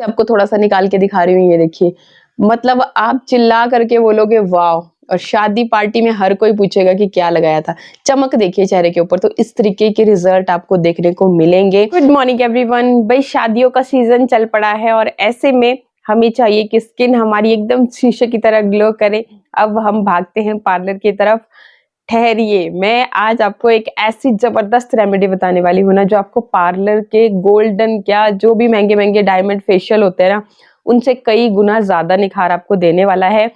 से आपको थोड़ा-सा निकाल के दिखा रही हूँ, ये देखिए। मतलब आप चिल्ला करके बोलोगे वाव! और शादी पार्टी में हर कोई पूछेगा कि क्या लगाया था। चमक देखिए चेहरे के ऊपर, तो इस तरीके के रिजल्ट आपको देखने को मिलेंगे। Good morning everyone. भाई शादियों का सीजन चल पड़ा है और ऐसे में हमें चाहिए कि स्किन हमारी एकदम शीशे की तरह ग्लो करे। अब हम भागते हैं पार्लर की तरफ। ठहरिए, मैं आज आपको एक ऐसी जबरदस्त रेमेडी बताने वाली हूँ ना, जो आपको पार्लर के गोल्डन क्या जो भी महंगे महंगे डायमंड फेशियल होते हैं ना, उनसे कई गुना ज्यादा निखार आपको देने वाला है।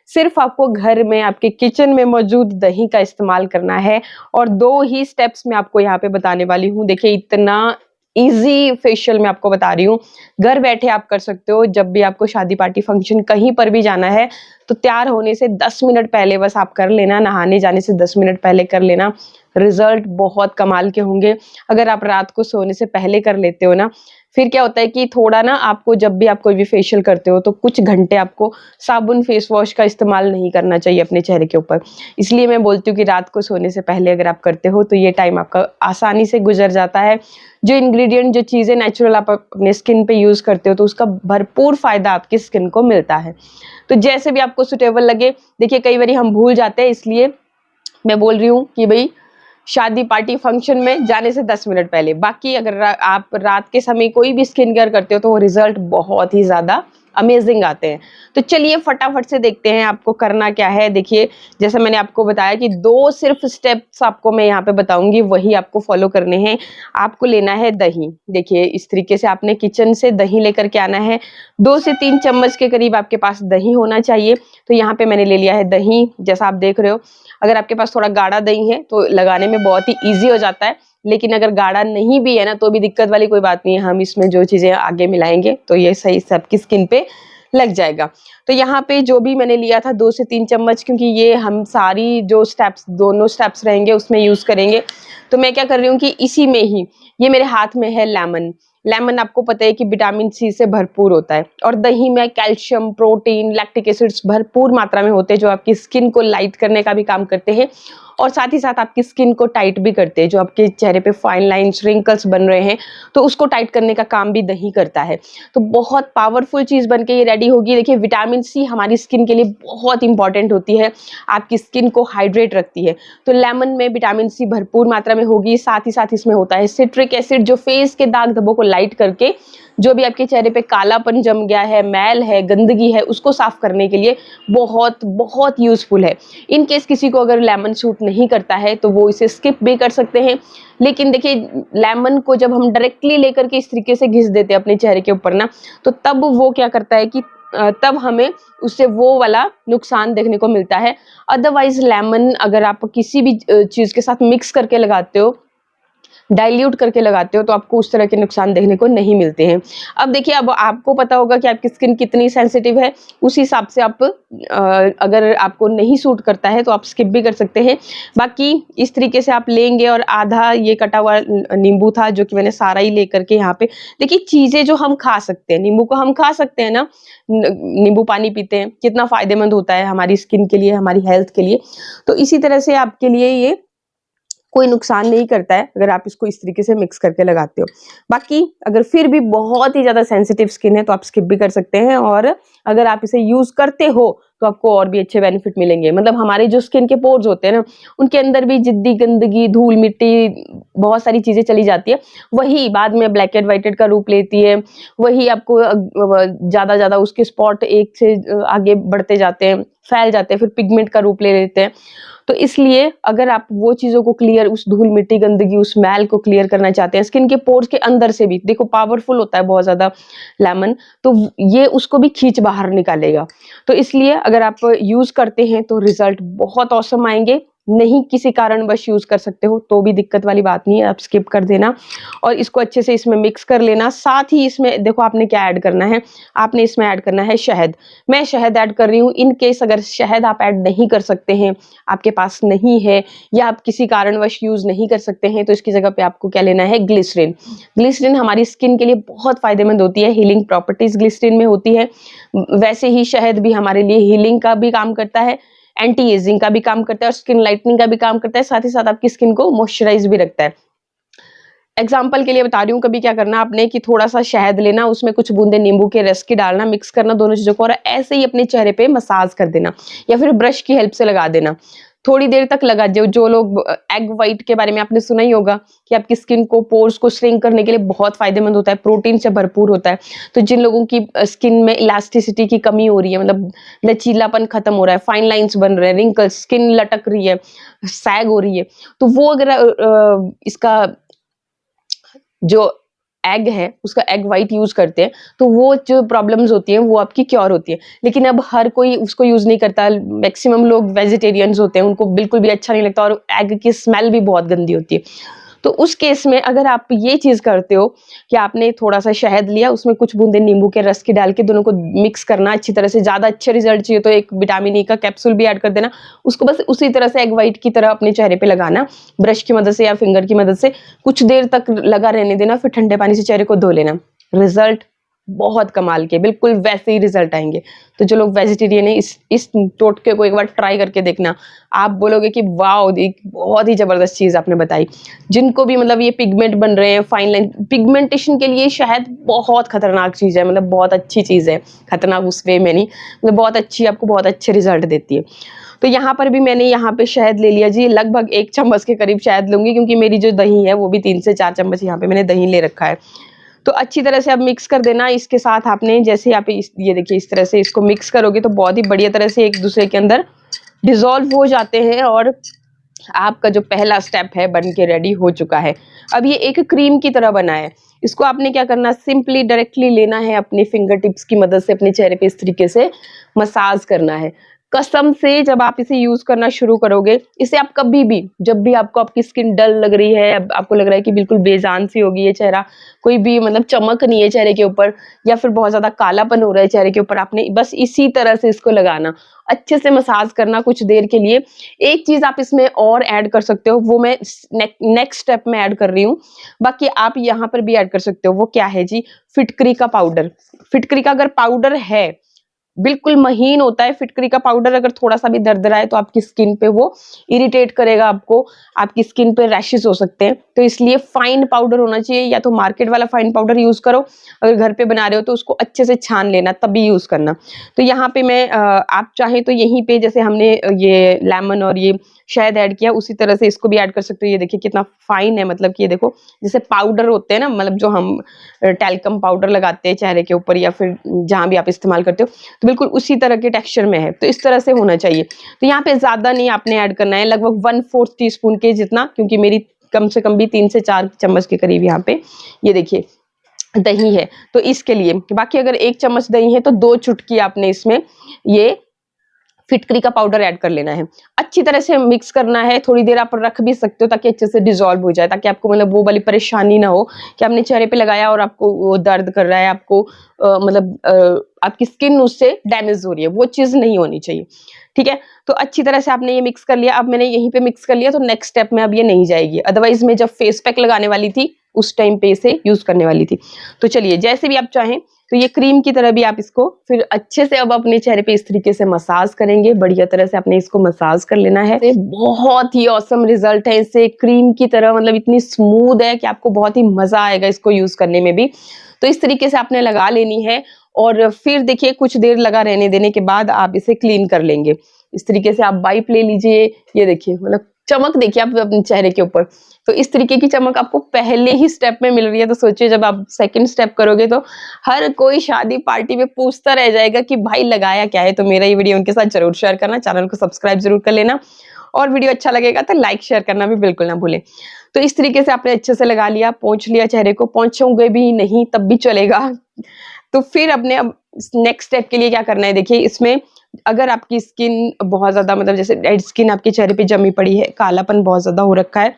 सिर्फ आपको घर में आपके किचन में मौजूद दही का इस्तेमाल करना है और 2 ही स्टेप्स में आपको यहाँ पे बताने वाली हूँ। देखिए इतना इजी फेशियल मैं आपको बता रही हूँ, घर बैठे आप कर सकते हो। जब भी आपको शादी पार्टी फंक्शन कहीं पर भी जाना है तो तैयार होने से 10 मिनट पहले बस आप कर लेना, नहाने जाने से 10 मिनट पहले कर लेना। रिजल्ट बहुत कमाल के होंगे। अगर आप रात को सोने से पहले कर लेते हो ना, फिर क्या होता है कि थोड़ा ना आपको जब भी आप कोई भी फेशियल करते हो तो कुछ घंटे आपको साबुन फेस वॉश का इस्तेमाल नहीं करना चाहिए अपने चेहरे के ऊपर। इसलिए मैं बोलती हूँ कि रात को सोने से पहले अगर आप करते हो तो ये टाइम आपका आसानी से गुजर जाता है। जो इंग्रेडिएंट जो चीजें नेचुरल आप अपने स्किन पे यूज करते हो तो उसका भरपूर फायदा आपकी स्किन को मिलता है। तो जैसे भी आपको सुटेबल लगे। देखिए कई बार हम भूल जाते हैं, इसलिए मैं बोल रही हूँ कि भाई शादी पार्टी फंक्शन में जाने से 10 मिनट पहले। बाकी अगर आप रात के समय कोई भी स्किन केयर करते हो तो वो रिजल्ट बहुत ही ज्यादा अमेजिंग आते हैं। तो चलिए फटाफट से देखते हैं आपको करना क्या है। देखिए जैसे मैंने आपको बताया कि 2 सिर्फ स्टेप्स आपको मैं यहाँ पे बताऊंगी, वही आपको फॉलो करने हैं। आपको लेना है दही। देखिए इस तरीके से आपने किचन से दही लेकर के आना है। 2 से 3 चम्मच के करीब आपके पास दही होना चाहिए। तो यहाँ पे मैंने ले लिया है दही, जैसा आप देख रहे हो। अगर आपके पास थोड़ा गाढ़ा दही है तो लगाने में बहुत ही ईजी हो जाता है, लेकिन अगर गाढ़ा नहीं भी है ना तो भी दिक्कत वाली कोई बात नहीं है। हम इसमें जो चीजें आगे मिलाएंगे तो ये सही सबकी स्किन पे लग जाएगा। तो यहाँ पे जो भी मैंने लिया था 2 से 3 चम्मच, क्योंकि ये हम सारी जो स्टेप्स दोनों स्टेप्स रहेंगे उसमें यूज करेंगे। तो मैं क्या कर रही हूँ कि इसी में ही ये मेरे हाथ में है लेमन। लेमन आपको पता है कि विटामिन सी से भरपूर होता है और दही में कैल्शियम, प्रोटीन, लैक्टिक एसिड्स भरपूर मात्रा में होते हैं, जो आपकी स्किन को लाइट करने का भी काम करते हैं और साथ ही साथ आपकी स्किन को टाइट भी करते हैं। जो आपके चेहरे पे फाइन लाइंस, रिंकल्स बन रहे हैं तो उसको टाइट करने का काम भी दही करता है। तो बहुत पावरफुल चीज बनके ये रेडी होगी। देखिए विटामिन सी हमारी स्किन के लिए बहुत इंपॉर्टेंट होती है, आपकी स्किन को हाइड्रेट रखती है। तो लेमन में विटामिन सी भरपूर मात्रा में होगी। साथ ही साथ इसमें होता है सिट्रिक एसिड, जो फेस के दाग धब्बों को लाइट करके जो भी आपके चेहरे पे कालापन जम गया है, मैल है, गंदगी है, उसको साफ करने के लिए बहुत बहुत यूजफुल है। इन केस किसी को अगर लेमन सूट नहीं करता है तो वो इसे स्किप भी कर सकते हैं। लेकिन देखिए लेमन को जब हम डायरेक्टली लेकर के इस तरीके से घिस देते हैं अपने चेहरे के ऊपर ना, तो तब वो क्या करता है कि तब हमें उससे वो वाला नुकसान देखने को मिलता है। अदरवाइज लेमन अगर आप किसी भी चीज के साथ मिक्स करके लगाते हो, डाइल्यूट करके लगाते हो, तो आपको उस तरह के नुकसान देखने को नहीं मिलते हैं। अब देखिए अब आपको पता होगा कि आपकी स्किन कितनी सेंसिटिव है, उस हिसाब से आप अगर आपको नहीं सूट करता है तो आप स्किप भी कर सकते हैं। बाकी इस तरीके से आप लेंगे और आधा ये कटा हुआ नींबू था जो कि मैंने सारा ही लेकर के यहाँ पे। देखिए चीजें जो हम खा सकते हैं, नींबू को हम खा सकते हैं ना, नींबू पानी पीते हैं, कितना फायदेमंद होता है हमारी स्किन के लिए, हमारी हेल्थ के लिए। तो इसी तरह से आपके लिए ये कोई नुकसान नहीं करता है अगर आप इसको इस तरीके से मिक्स करके लगाते हो। बाकी अगर फिर भी बहुत ही ज्यादा सेंसिटिव स्किन है तो आप स्किप भी कर सकते हैं, और अगर आप इसे यूज करते हो तो आपको और भी अच्छे बेनिफिट मिलेंगे। मतलब हमारे जो स्किन के पोर्स होते हैं ना, उनके अंदर भी जिद्दी गंदगी, धूल मिट्टी, बहुत सारी चीजें चली जाती है, वही बाद में ब्लैक एंड व्हाइटेड का रूप लेती है। वही आपको ज्यादा उसके स्पॉट एक से आगे बढ़ते जाते हैं, फैल जाते हैं, फिर पिगमेंट का रूप ले लेते हैं। तो इसलिए अगर आप वो चीजों को क्लियर, उस धूल मिट्टी गंदगी, उस मैल को क्लियर करना चाहते हैं स्किन के पोर्स के अंदर से भी, देखो पावरफुल होता है बहुत ज्यादा लेमन, तो ये उसको भी खींच बाहर निकालेगा। तो इसलिए अगर आप यूज करते हैं तो रिजल्ट बहुत औसम आएंगे। नहीं किसी कारणवश यूज कर सकते हो तो भी दिक्कत वाली बात नहीं है, आप स्किप कर देना और इसको अच्छे से इसमें मिक्स कर लेना। साथ ही इसमें देखो आपने क्या ऐड करना है, आपने इसमें ऐड करना है शहद। मैं शहद ऐड कर रही हूँ। इन केस अगर शहद आप ऐड नहीं कर सकते हैं, आपके पास नहीं है या आप किसी कारणवश यूज नहीं कर सकते हैं, तो इसकी जगह पे आपको क्या लेना है, ग्लिसरीन। ग्लिसरीन हमारी स्किन के लिए बहुत फायदेमंद होती है, हीलिंग प्रॉपर्टीज ग्लिसरीन में होती है। वैसे ही शहद भी हमारे लिए हीलिंग का भी काम करता है, एंटी एजिंग का भी काम करता है और स्किन लाइटनिंग का भी काम करता है। साथ ही साथ आपकी स्किन को मॉइस्चराइज भी रखता है। एग्जाम्पल के लिए बता रही हूँ, कभी क्या करना आपने कि थोड़ा सा शहद लेना, उसमें कुछ बूंदे नींबू के रस की डालना, मिक्स करना दोनों चीजों को और ऐसे ही अपने चेहरे पे मसाज कर देना या फिर ब्रश की हेल्प से लगा देना। थोड़ी देर तक लगा, जो लोग एग व्हाइट के बारे में आपने सुना ही होगा कि आपकी स्किन को, पोर्स को श्रिंक करने के लिए बहुत फायदेमंद होता है, प्रोटीन से भरपूर होता है। तो जिन लोगों की स्किन में इलास्टिसिटी की कमी हो रही है, मतलब लचीलापन खत्म हो रहा है, फाइन लाइंस बन रहे हैं, रिंकल्स, स्किन लटक रही है, सैग हो रही है, तो वो अगर इसका जो एग है उसका एग व्हाइट यूज करते हैं तो वो जो प्रॉब्लम्स होती हैं वो आपकी क्योर होती है। लेकिन अब हर कोई उसको यूज नहीं करता, मैक्सिमम लोग वेजिटेरियंस होते हैं, उनको बिल्कुल भी अच्छा नहीं लगता और एग की स्मेल भी बहुत गंदी होती है। तो उस केस में अगर आप ये चीज करते हो कि आपने थोड़ा सा शहद लिया, उसमें कुछ बूंदे नींबू के रस की डाल के दोनों को मिक्स करना अच्छी तरह से, ज्यादा अच्छे रिजल्ट चाहिए तो एक विटामिन ई का कैप्सूल भी ऐड कर देना, उसको बस उसी तरह से एग व्हाइट की तरह अपने चेहरे पे लगाना, ब्रश की मदद से या फिंगर की मदद से कुछ देर तक लगा रहने देना, फिर ठंडे पानी से चेहरे को धो लेना। रिजल्ट बहुत कमाल के, बिल्कुल वैसे ही रिजल्ट आएंगे। तो जो लोग वेजिटेरियन है, इस टोटके को एक बार ट्राई करके देखना, आप बोलोगे कि वाओ, बहुत ही जबरदस्त चीज आपने बताई। जिनको भी मतलब ये पिगमेंट बन रहे हैं, फाइन लाइन पिगमेंटेशन के लिए शहद बहुत खतरनाक चीज है, मतलब बहुत अच्छी चीज है, खतरनाक उस वे में नहीं, मतलब बहुत अच्छी, आपको बहुत अच्छे रिजल्ट देती है। तो यहाँ पर भी मैंने यहाँ पे शहद ले लिया जी, लगभग 1 चम्मच के करीब शहद लूंगी, क्योंकि मेरी जो दही है वो भी 3 से 4 चम्मच यहाँ पे मैंने दही ले रखा है। तो अच्छी तरह से अब मिक्स कर देना। इसके साथ आपने जैसे आप ये देखिए इस तरह से इसको मिक्स करोगे तो बहुत ही बढ़िया तरह से एक दूसरे के अंदर डिसॉल्व हो जाते हैं और आपका जो पहला स्टेप है बन के रेडी हो चुका है। अब ये एक क्रीम की तरह बना है, इसको आपने क्या करना, सिंपली डायरेक्टली लेना है, अपने फिंगर टिप्स की मदद से अपने चेहरे पे इस तरीके से मसाज करना है। कसम से जब आप इसे यूज करना शुरू करोगे, इसे आप कभी भी, जब भी आपको आपकी स्किन डल लग रही है, अब आपको लग रहा है कि बिल्कुल बेजान सी होगी ये चेहरा, कोई भी मतलब चमक नहीं है चेहरे के ऊपर, या फिर बहुत ज्यादा कालापन हो रहा है चेहरे के ऊपर, आपने बस इसी तरह से इसको लगाना, अच्छे से मसाज करना कुछ देर के लिए। एक चीज आप इसमें और ऐड कर सकते हो, वो मैं नेक्स्ट स्टेप में ऐड कर रही हूँ, बाकी आप यहाँ पर भी ऐड कर सकते हो। वो क्या है जी, फिटकरी का पाउडर। फिटकरी का अगर पाउडर है, बिल्कुल महीन होता है फिटकरी का पाउडर, अगर थोड़ा सा भी दरदरा है तो आपकी स्किन पे वो इरिटेट करेगा आपको, आपकी स्किन पे रैशेस हो सकते हैं। तो इसलिए फाइन पाउडर होना चाहिए, या तो मार्केट वाला फाइन पाउडर यूज करो, अगर घर पे बना रहे हो तो उसको अच्छे से छान लेना तभी यूज करना। तो यहाँ पे मैं आप चाहें तो यहीं पे जैसे हमने ये लेमन और ये शहद ऐड किया, उसी तरह से इसको भी ऐड कर सकते हो। ये देखिए कितना फाइन है, मतलब कि ये देखो जैसे पाउडर होते हैं ना, मतलब जो हम टैल्कम पाउडर लगाते हैं चेहरे के ऊपर या फिर जहां भी आप इस्तेमाल करते हो, तो बिल्कुल उसी तरह के टेक्सचर में है। तो इस तरह से होना चाहिए। तो यहाँ पे ज्यादा नहीं आपने ऐड करना है, लगभग 1/4 टीस्पून के जितना, क्योंकि मेरी कम से कम भी 3 से 4 चम्मच के करीब यहाँ पे ये देखिए दही है, तो इसके लिए। बाकी अगर 1 चम्मच दही है तो 2 चुटकी आपने इसमें ये फिटकरी का पाउडर ऐड कर लेना है। अच्छी तरह से मिक्स करना है, थोड़ी देर आप रख भी सकते हो ताकि अच्छे से डिसॉल्व हो जाए, ताकि आपको मतलब वो वाली परेशानी ना हो कि आपने चेहरे पे लगाया और आपको वो दर्द कर रहा है, आपको आपकी स्किन उससे डैमेज हो रही है, वो चीज नहीं होनी चाहिए। ठीक है, तो अच्छी तरह से आपने ये मिक्स कर लिया। अब मैंने यहीं पे मिक्स कर लिया, तो नेक्स्ट स्टेप में अब ये नहीं जाएगी, अदरवाइज मैं जब फेस पैक लगाने वाली थी उस टाइम पे इसे यूज करने वाली थी। तो चलिए, जैसे भी आप चाहें, तो ये क्रीम की तरह भी आप इसको फिर अच्छे से अब अपने चेहरे पे इस तरीके से मसाज करेंगे, बढ़िया तरह से आपने इसको मसाज कर लेना है। बहुत ही औसम रिजल्ट है इससे, क्रीम की तरह, मतलब इतनी स्मूथ है कि आपको बहुत ही मजा आएगा इसको यूज करने में भी। तो इस तरीके से आपने लगा लेनी है और फिर देखिए कुछ देर लगा रहने देने के बाद आप इसे क्लीन कर लेंगे। इस तरीके से आप वाइप ले लीजिए, ये देखिए मतलब चमक देखिए आप अपने चेहरे के ऊपर। तो इस तरीके की चमक आपको पहले ही स्टेप में मिल रही है, तो सोचिए जब आप सेकंड स्टेप करोगे तो हर कोई शादी पार्टी में पूछता रह जाएगा कि भाई लगाया क्या है। तो मेरा ये वीडियो उनके साथ जरूर शेयर करना, चैनल को सब्सक्राइब जरूर कर लेना, और वीडियो अच्छा लगेगा तो लाइक शेयर करना भी बिल्कुल ना भूलें। तो इस तरीके से आपने अच्छे से लगा लिया, पोंछ लिया चेहरे को, पोंछोगे भी नहीं तब भी चलेगा। तो फिर अपने अब नेक्स्ट स्टेप के लिए क्या करना है, देखिए इसमें अगर आपकी स्किन बहुत ज्यादा, मतलब जैसे डेड स्किन आपके चेहरे पे जमी पड़ी है, कालापन बहुत ज्यादा हो रखा है,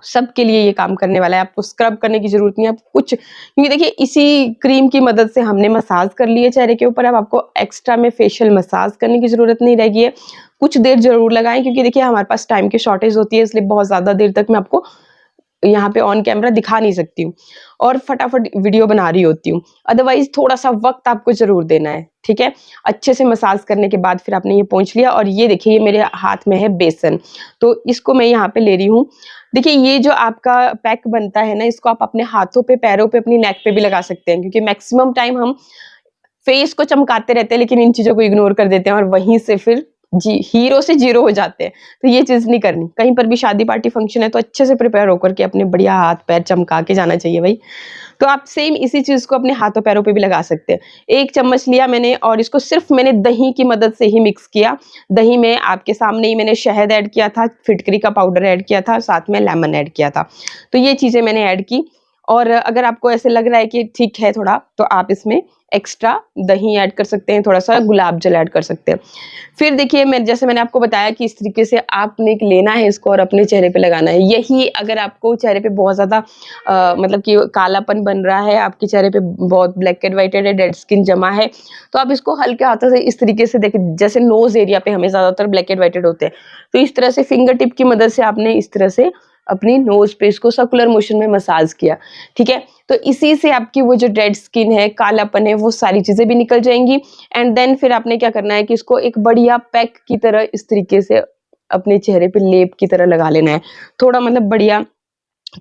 सबके लिए ये काम करने वाला है। आपको स्क्रब करने की जरूरत नहीं है, आप कुछ, क्योंकि देखिए इसी क्रीम की मदद से हमने मसाज कर ली है चेहरे के ऊपर। अब आपको एक्स्ट्रा में फेशियल मसाज करने की जरूरत नहीं रहेगी है। कुछ देर जरूर लगाएं, क्योंकि देखिए हमारे पास टाइम की शॉर्टेज होती है, इसलिए बहुत ज्यादा देर तक मैं आपको यहाँ पे ऑन कैमरा दिखा नहीं सकती हूँ और फटाफट वीडियो बना रही होती हूँ। अदरवाइज थोड़ा सा वक्त आपको जरूर देना है, ठीक है। अच्छे से मसाज करने के बाद फिर आपने ये पोंछ लिया और ये देखिए ये मेरे हाथ में है बेसन, तो इसको मैं यहाँ पे ले रही हूँ। देखिए ये जो आपका पैक बनता है ना, इसको आप अपने हाथों पे, पैरों पे, अपनी नेक पे भी लगा सकते हैं, क्योंकि मैक्सिमम टाइम हम फेस को चमकाते रहते हैं लेकिन इन चीजों को इग्नोर कर देते हैं और वहीं से फिर जी हीरो से जीरो हो जाते हैं। तो ये चीज नहीं करनी। कहीं पर भी शादी पार्टी फंक्शन है तो अच्छे से प्रिपेयर होकर के अपने बढ़िया हाथ पैर चमका के जाना चाहिए भाई। तो आप सेम इसी चीज को अपने हाथों पैरों पे भी लगा सकते हैं। 1 चम्मच लिया मैंने और इसको सिर्फ मैंने दही की मदद से ही मिक्स किया। दही में आपके सामने ही मैंने शहद ऐड किया था, फिटकरी का पाउडर ऐड किया था, साथ में लेमन ऐड किया था। तो ये चीजें मैंने ऐड की और अगर आपको ऐसे लग रहा है कि ठीक है थोड़ा, तो आप इसमें एक्स्ट्रा दही ऐड कर सकते हैं, थोड़ा सा गुलाब जल ऐड कर सकते हैं। फिर देखिए मैं जैसे मैंने आपको बताया कि इस तरीके से आपने लेना है इसको और अपने चेहरे पे लगाना है। यही अगर आपको चेहरे पे बहुत ज़्यादा मतलब कि कालापन बन रहा है, आपके चेहरे पे बहुत ब्लैक एंड व्हाइटेड है, डेड स्किन जमा है, तो आप इसको हल्के हाथों से इस तरीके से देखिए, जैसे नोज एरिया पे हमें ज़्यादातर ब्लैक एंड व्हाइटेड होते हैं, तो इस तरह से फिंगर टिप की मदद से आपने इस तरह से अपनी नोज पे इसको सर्कुलर मोशन में मसाज किया, ठीक है। तो इसी से आपकी वो जो डेड स्किन है, कालापन है, वो सारी चीजें भी निकल जाएंगी। एंड देन फिर आपने क्या करना है कि इसको एक बढ़िया पैक की तरह इस तरीके से अपने चेहरे पे लेप की तरह लगा लेना है। थोड़ा मतलब बढ़िया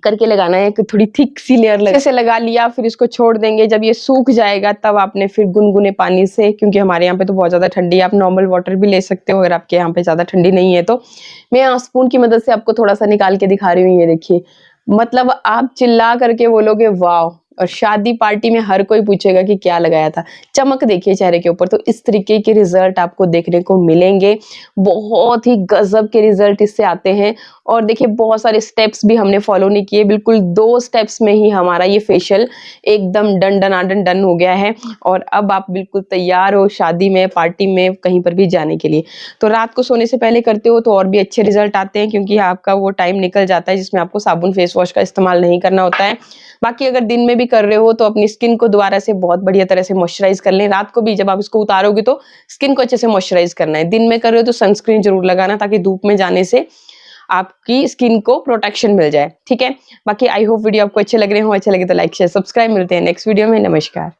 करके लगाना है, कि थोड़ी थिक सी लेयर से लगा लिया, फिर इसको छोड़ देंगे। जब ये सूख जाएगा तब आपने फिर गुनगुने पानी से, क्योंकि हमारे यहाँ पे तो बहुत ज्यादा ठंडी है, आप नॉर्मल वाटर भी ले सकते हो अगर आपके यहाँ पे ज्यादा ठंडी नहीं है तो। मैं यहाँ स्पून की मदद से आपको थोड़ा सा निकाल के दिखा रही हूँ, ये देखिए। मतलब आप चिल्ला करके बोलोगे वाह, और शादी पार्टी में हर कोई पूछेगा कि क्या लगाया था। चमक देखिए चेहरे के ऊपर। तो इस तरीके के रिजल्ट आपको देखने को मिलेंगे। बहुत ही गजब के रिजल्ट इससे आते हैं। और देखिए बहुत सारे स्टेप्स भी हमने फॉलो नहीं किए, बिल्कुल 2 स्टेप्स में ही हमारा ये फेशियल एकदम डन हो गया है। और अब आप बिल्कुल तैयार हो शादी में, पार्टी में, कहीं पर भी जाने के लिए। तो रात को सोने से पहले करते हो तो और भी अच्छे रिजल्ट आते हैं, क्योंकि आपका वो टाइम निकल जाता है जिसमें आपको साबुन फेस वॉश का इस्तेमाल नहीं करना होता है। बाकी अगर दिन में भी कर रहे हो तो अपनी स्किन को दोबारा से बहुत बढ़िया तरह से मॉइस्चराइज कर लें। रात को भी जब आप इसको उतारोगे तो स्किन को अच्छे से मॉइस्चराइज करना है। दिन में कर रहे हो तो सनस्क्रीन जरूर लगाना, ताकि धूप में जाने से आपकी स्किन को प्रोटेक्शन मिल जाए, ठीक है। बाकी आई होप वीडियो आपको अच्छे लग रहे हो। अच्छे लगे तो लाइक शेयर सब्सक्राइब। मिलते हैं नेक्स्ट वीडियो में। नमस्कार।